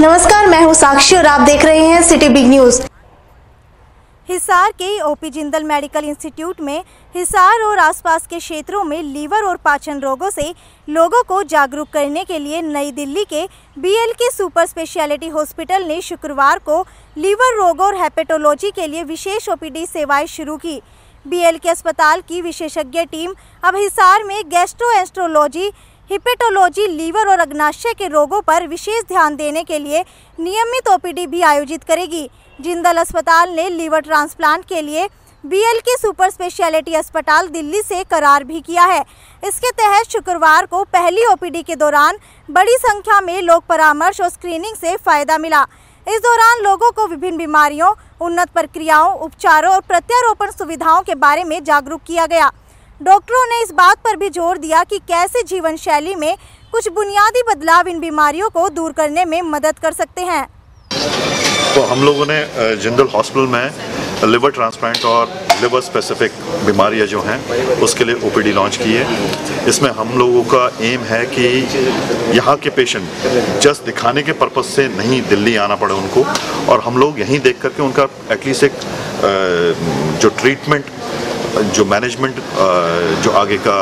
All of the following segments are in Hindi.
नमस्कार, मैं हूं साक्षी और आप देख रहे हैं सिटी बिग न्यूज। हिसार के ओपी जिंदल मेडिकल इंस्टीट्यूट में हिसार और आसपास के क्षेत्रों में लीवर और पाचन रोगों से लोगों को जागरूक करने के लिए नई दिल्ली के बीएलके सुपर स्पेशलिटी हॉस्पिटल ने शुक्रवार को लीवर रोगों और हेपेटोलॉजी के लिए विशेष ओपीडी सेवाएं शुरू की। बीएलके अस्पताल की विशेषज्ञ टीम अब हिसार में गैस्ट्रोएंट्रोलॉजी, हिपेटोलॉजी, लीवर और अग्नाशय के रोगों पर विशेष ध्यान देने के लिए नियमित ओपीडी भी आयोजित करेगी। जिंदल अस्पताल ने लीवर ट्रांसप्लांट के लिए बीएलके सुपर स्पेशलिटी अस्पताल दिल्ली से करार भी किया है। इसके तहत शुक्रवार को पहली ओपीडी के दौरान बड़ी संख्या में लोग परामर्श और स्क्रीनिंग से फायदा मिला। इस दौरान लोगों को विभिन्न बीमारियों, उन्नत प्रक्रियाओं, उपचारों और प्रत्यारोपण सुविधाओं के बारे में जागरूक किया गया। डॉक्टरों ने इस बात पर भी जोर दिया कि कैसे जीवन शैली में कुछ बुनियादी बदलाव इन बीमारियों को दूर करने में मदद कर सकते हैं। तो हम लोगों ने जिंदल हॉस्पिटल में लिवर ट्रांसप्लांट और लिवर स्पेसिफिक बीमारियां जो हैं उसके लिए ओपीडी लॉन्च की है। इसमें हम लोगों का एम है कि यहाँ के पेशेंट जस्ट दिखाने के पर्पज़ से नहीं दिल्ली आना पड़े उनको, और हम लोग यहीं देख करके उनका एटलीस्ट एक जो ट्रीटमेंट, जो मैनेजमेंट, जो आगे का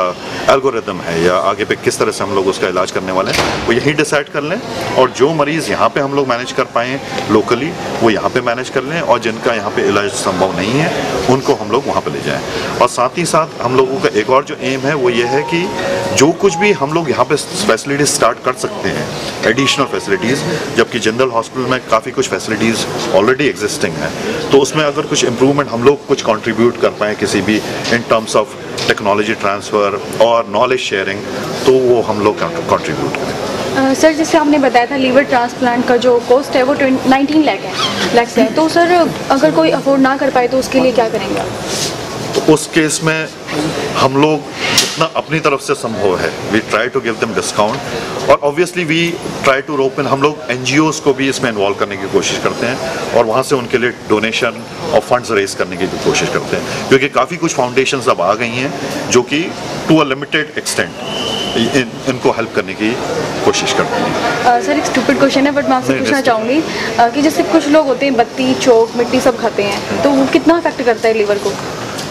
एल्गोरिदम है या आगे पे किस तरह से हम लोग उसका इलाज करने वाले हैं वो यहीं डिसाइड कर लें, और जो मरीज़ यहाँ पे हम लोग मैनेज कर पाएँ लोकली वो यहाँ पे मैनेज कर लें, और जिनका यहाँ पे इलाज संभव नहीं है उनको हम लोग वहाँ पे ले जाएं। और साथ ही साथ हम लोगों का एक और जो एम है वो ये है कि जो कुछ भी हम लोग यहाँ पे फैसिलिटीज़ स्टार्ट कर सकते हैं, एडिशनल फैसिलिटीज़, जबकि जिंदल हॉस्पिटल में काफ़ी कुछ फैसिलिटीज़ ऑलरेडी एग्जिस्टिंग हैं, तो उसमें अगर कुछ इम्प्रूवमेंट हम लोग कुछ कॉन्ट्रीब्यूट कर पाएँ किसी भी in terms of technology transfer और नॉलेज शेयरिंग, तो वो हम लोग कंट्रीब्यूट करें। सर, जैसे आपने बताया था लीवर ट्रांसप्लांट का जो कॉस्ट है वो 19 लाख है, तो सर अगर कोई अफोर्ड ना कर पाए तो उसके लिए क्या करेंगे? तो उस केस में हम लोग जितना अपनी तरफ से संभव है we try to give them discount, और obviously we try to rope in, हम लोग एनजीओज को भी इसमें इन्वॉल्व करने की कोशिश करते हैं और वहाँ से उनके लिए डोनेशन और फंड्स रेज करने की भी कोशिश करते हैं, क्योंकि काफ़ी कुछ फाउंडेशंस अब आ गई हैं जो कि टू अ लिमिटेड एक्सटेंट इनको हेल्प करने की कोशिश करते हैं। सर, एक स्टूपिड क्वेश्चन है बट मैं आपसे पूछना चाहूँगी कि जैसे कुछ लोग होते हैं बत्ती, चौक, मिट्टी सब खाते हैं, तो वो कितना अफेक्ट करता है लीवर को?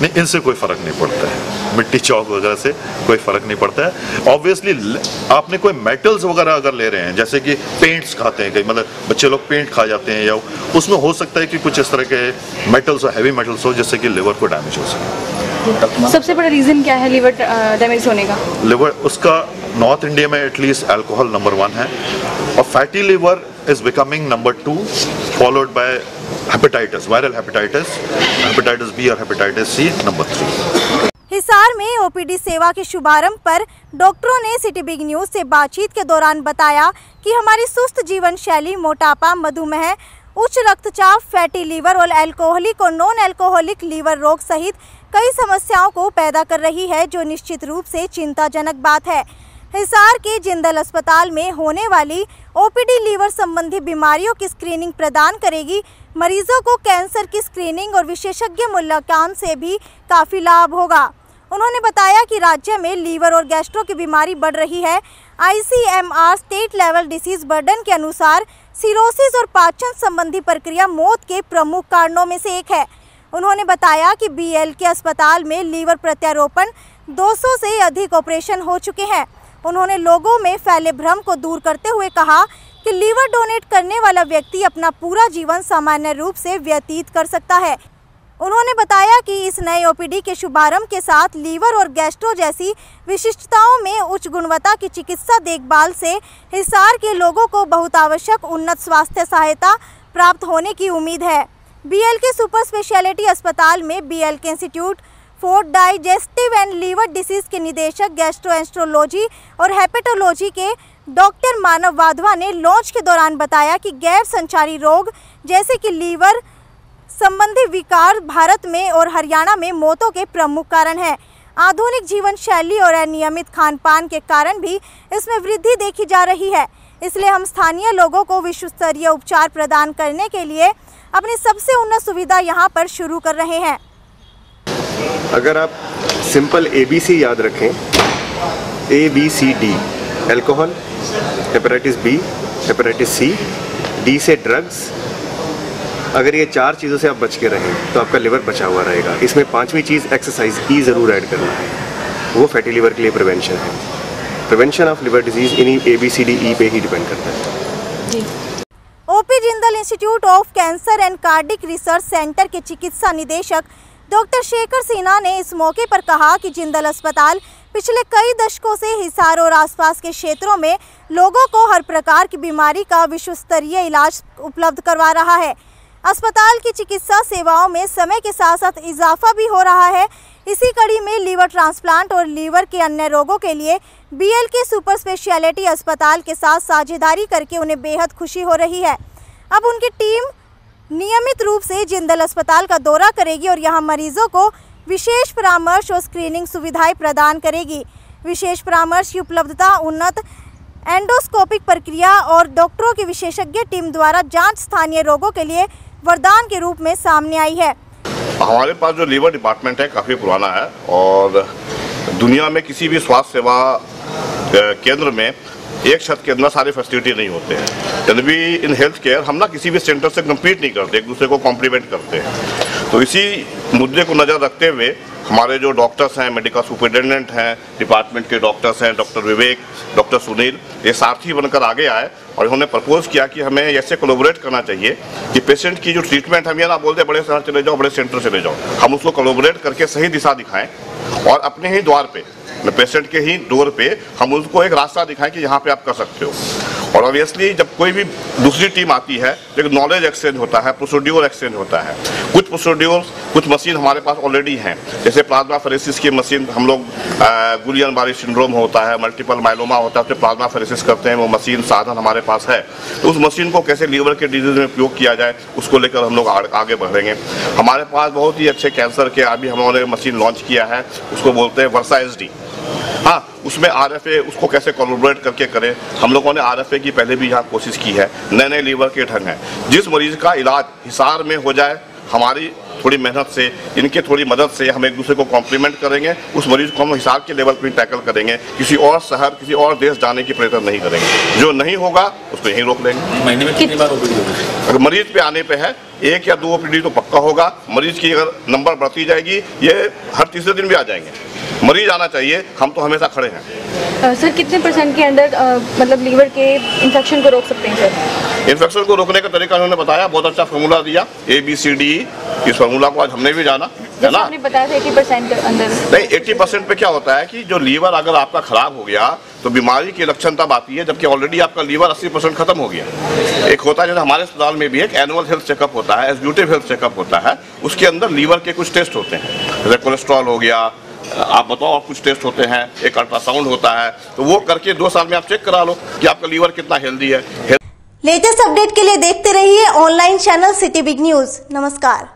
नहीं, इनसे कोई फ़र्क नहीं पड़ता है, मिट्टी चौक वगैरह से कोई फ़र्क नहीं पड़ता है। ऑब्वियसली आपने कोई मेटल्स वगैरह अगर ले रहे हैं, जैसे कि पेंट्स खाते हैं, कई मतलब बच्चे लोग पेंट खा जाते हैं, या उसमें हो सकता है कि कुछ इस तरह के मेटल्स और हैवी मेटल्स हो जिससे कि लिवर को डैमेज हो सके। सबसे बड़ा रीज़न क्या है लिवर डैमेज होने का? लिवर, उसका नॉर्थ इंडिया में एटलीस्ट अल्कोहल नंबर 1 है, और fatty liver is becoming number 2, followed by hepatitis, viral hepatitis, hepatitis B और हेपेटाइटिस सी नंबर 3। हिसार में ओपीडी सेवा के शुभारंभ पर डॉक्टरों ने सिटी बिग न्यूज से बातचीत के दौरान बताया कि हमारी सुस्त जीवन शैली मोटापा, मधुमेह, उच्च रक्तचाप, फैटी लीवर और अल्कोहलिक और नॉन अल्कोहलिक लीवर रोग सहित कई समस्याओं को पैदा कर रही है, जो निश्चित रूप से चिंताजनक बात है। हिसार के जिंदल अस्पताल में होने वाली ओपीडी लीवर संबंधी बीमारियों की स्क्रीनिंग प्रदान करेगी। मरीजों को कैंसर की स्क्रीनिंग और विशेषज्ञ मूल्यांकन से भी काफ़ी लाभ होगा। उन्होंने बताया कि राज्य में लीवर और गैस्ट्रो की बीमारी बढ़ रही है। ICMR state level disease burden के अनुसार सिरोसिस और पाचन संबंधी प्रक्रिया मौत के प्रमुख कारणों में से एक है। उन्होंने बताया कि बीएलके अस्पताल में लीवर प्रत्यारोपण 200 से अधिक ऑपरेशन हो चुके हैं। उन्होंने लोगों में फैले भ्रम को दूर करते हुए कहा कि लीवर डोनेट करने वाला व्यक्ति अपना पूरा जीवन सामान्य रूप से व्यतीत कर सकता है। उन्होंने बताया कि इस नए ओपीडी के शुभारंभ के साथ लीवर और गैस्ट्रो जैसी विशिष्टताओं में उच्च गुणवत्ता की चिकित्सा देखभाल से हिसार के लोगों को बहुत आवश्यक उन्नत स्वास्थ्य सहायता प्राप्त होने की उम्मीद है। बीएलके सुपर स्पेशलिटी अस्पताल में BLK institute for digestive and liver disease के निदेशक गैस्ट्रोएंट्रोलॉजी और हेपेटोलॉजी के डॉक्टर मानव वाधवा ने लॉन्च के दौरान बताया कि गैर संचारी रोग जैसे कि लीवर संबंधी विकार भारत में और हरियाणा में मौतों के प्रमुख कारण हैं। आधुनिक जीवन शैली और अनियमित खान पान के कारण भी इसमें वृद्धि देखी जा रही है। इसलिए हम स्थानीय लोगों को विश्व स्तरीय उपचार प्रदान करने के लिए अपनी सबसे उन्नत सुविधा यहाँ पर शुरू कर रहे हैं। अगर आप सिंपल ABC याद रखें, ABCD, alcohol, hepatitis B, hepatitis C, D से ड्रग्स, अगर ये 4 चीज़ों से आप बच के रहें तो आपका लिवर बचा हुआ रहेगा। इसमें 5वीं चीज़ एक्सरसाइज की ज़रूर ऐड करना है, वो फैटी लिवर के लिए प्रिवेंशन है। प्रिवेंशन ऑफ लिवर डिजीज़ इन्हीं ABCDE पे ही डिपेंड करता है। OP Jindal institute of cancer and cardiac research centre के चिकित्सा निदेशक डॉक्टर शेखर सिन्हा ने इस मौके पर कहा कि जिंदल अस्पताल पिछले कई दशकों से हिसार और आसपास के क्षेत्रों में लोगों को हर प्रकार की बीमारी का विश्व स्तरीय इलाज उपलब्ध करवा रहा है। अस्पताल की चिकित्सा सेवाओं में समय के साथ साथ इजाफा भी हो रहा है। इसी कड़ी में लीवर ट्रांसप्लांट और लीवर के अन्य रोगों के लिए BLK सुपर स्पेशलिटी अस्पताल के साथ साझेदारी करके उन्हें बेहद खुशी हो रही है। अब उनकी टीम नियमित रूप से जिंदल अस्पताल का दौरा करेगी और यहां मरीजों को विशेष परामर्श और स्क्रीनिंग सुविधाएं प्रदान करेगी। विशेष परामर्श की उपलब्धता, उन्नत एंडोस्कोपिक प्रक्रिया और डॉक्टरों की विशेषज्ञ टीम द्वारा जांच स्थानीय रोगों के लिए वरदान के रूप में सामने आई है। हमारे पास जो लीवर डिपार्टमेंट है काफ़ी पुराना है और दुनिया में किसी भी स्वास्थ्य सेवा केंद्र में एक छत के अंदर सारे फैसिलिटी नहीं होते हैं। यानी भी इन हेल्थ केयर हम ना किसी भी सेंटर से कम्पीट नहीं करते, एक दूसरे को कॉम्प्लीमेंट करते हैं। तो इसी मुद्दे को नज़र रखते हुए हमारे जो डॉक्टर्स हैं, मेडिकल सुपरिटेंडेंट हैं, डिपार्टमेंट के डॉक्टर्स हैं, डॉक्टर विवेक, डॉक्टर सुनील, ये साथी बनकर आगे आए और उन्होंने प्रपोज किया कि हमें ऐसे कोलैबोरेट करना चाहिए कि पेशेंट की जो ट्रीटमेंट, हम ये ना बोलते बड़े शहर चले जाओ, बड़े सेंटर चले जाओ, हम उसको कोलैबोरेट करके सही दिशा दिखाएं और अपने ही द्वार पे, पेशेंट के ही डोर पे हम उसको एक रास्ता दिखाएं कि यहाँ पे आप कर सकते हो। और ऑब्वियसली जब कोई भी दूसरी टीम आती है तो एक नॉलेज एक्सचेंज होता है, प्रोसीड्यूर एक्सचेंज होता है। कुछ प्रोसीड्यूर, कुछ मशीन हमारे पास ऑलरेडी हैं, जैसे प्लाज्मा फेरेसिस की मशीन हम लोग गुलियन बारी सिंड्रोम होता है, मल्टीपल माइलोमा होता है, उसमें प्लाज्मा फेरेसिस करते हैं, वो मशीन साधन हमारे पास है। तो उस मशीन को कैसे लीवर के डिजीज में उपयोग किया जाए उसको लेकर हम लोग आगे बढ़ेंगे। हमारे पास बहुत ही अच्छे कैंसर के अभी हमने मशीन लॉन्च किया है, उसको बोलते हैं वर्सा SD। हाँ, उसमें RFA उसको कैसे कोलैबोरेट करके करें। हम लोगों ने RFA की पहले भी यहाँ कोशिश की है। नए नए लीवर के ढंग हैं, जिस मरीज का इलाज हिसार में हो जाए, हमारी थोड़ी मेहनत से, इनके थोड़ी मदद से हम एक दूसरे को कॉम्प्लीमेंट करेंगे, उस मरीज को हम हिसार के लेवल पर टैकल करेंगे, किसी और शहर, किसी और देश जाने की प्रयत्न नहीं करेंगे। जो नहीं होगा उसको यहीं रोक लेंगे। महीने में कितनी बार OPD होगी? अगर मरीज पे आने पे है 1 या 2 OPD तो पक्का होगा। मरीज की अगर नंबर बढ़ती जाएगी, ये हर तीसरे दिन भी आ जाएंगे। मरीज आना चाहिए, हम तो हमेशा खड़े हैं। सर कितने % के अंदर मतलब लीवर के इन्फेक्शन को रोक सकते हैं सर? इन्फेक्शन को रोकने का तरीका उन्होंने बताया, बहुत अच्छा फार्मूला दिया, ABCDE। इस फार्मूला को आज हमने भी जाना है ना। आपने बताया था 80% के अंदर नहीं, 80% पे क्या होता है कि जो लीवर अगर आपका खराब हो गया तो बीमारी की लक्षण तब आती है जबकि ऑलरेडी आपका लीवर 80% खत्म हो गया। एक होता है जैसे हमारे अस्पताल में भी एक एनुअल हेल्थ चेकअप होता है, एग्जीक्यूटिव हेल्थ चेकअप होता है, उसके अंदर लीवर के कुछ टेस्ट होते हैं, जैसे कोलेस्ट्रॉल हो गया, आप बताओ, और कुछ टेस्ट होते हैं, एक अल्ट्रासाउंड होता है, तो वो करके 2 साल में आप चेक करा लो कि आपका लीवर कितना हेल्दी है। लेटेस्ट अपडेट के लिए देखते रहिए online channel city big news. नमस्कार।